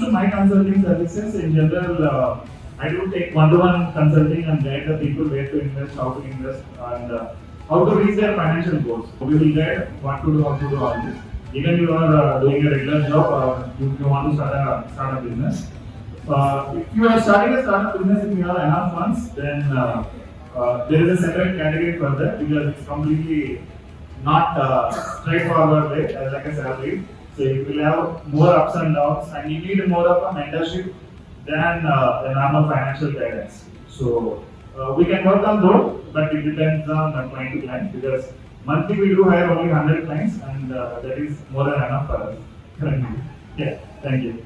comes to my consulting services, in general, I do take one-to-one consulting and guide the people where to invest, how to invest, and how to reach their financial goals. We will guide what to do, how to do all this. Even you are doing a regular job, you want to start a business. If you are starting a startup business, if you have enough funds, then there is a separate category for that because it's completely not straightforward way like a salary. So you will have more ups and downs, and you need more of a mentorship than a normal financial guidance. So we can work on those, but it depends on client to client because monthly we do hire only 100 clients, and that is more than enough for us currently. Yeah, thank you.